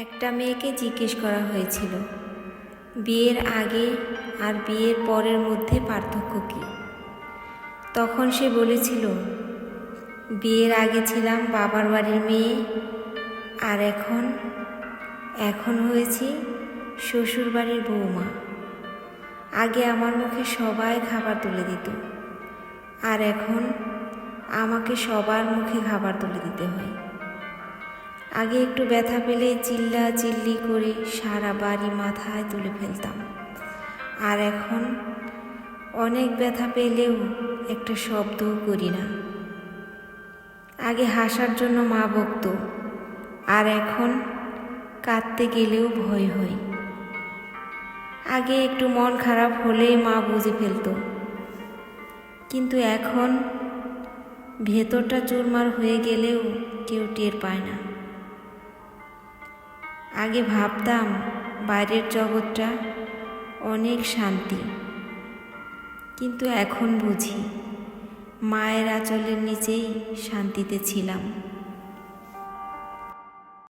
একটা মেয়েকে জিজ্ঞেস করা হয়েছিল বিয়ের আগে আর বিয়ের পরের মধ্যে পার্থক্য কী। তখন সে বলেছিল, বিয়ের আগে ছিলাম বাবার বাড়ির মেয়ে, আর এখন হয়েছি শ্বশুর বাড়ির বৌমা। আগে আমার মুখে সবাই খাবার তুলে দিত, আর এখন আমাকে সবার মুখে খাবার তুলে দিতে হয়। আগে একটু ব্যথা পেলে চিল্লি করে সারা বাড়ি মাথায় তুলে ফেলতাম, আর এখন অনেক ব্যথা পেলেও একটা শব্দও করি না। আগে হাসার জন্য মা বকতো, আর এখন কাঁদতে গেলেও ভয় হয়। আগে একটু মন খারাপ হলেই মা বুঝে ফেলতো, কিন্তু এখন ভেতরটা চুরমার হয়ে গেলেও কেউ টের পায় না। আগে ভাবতাম বাইরের জগৎটা অনেক শান্তি, কিন্তু এখন বুঝি মায়ের আঁচলের নিচেই শান্তিতে ছিলাম।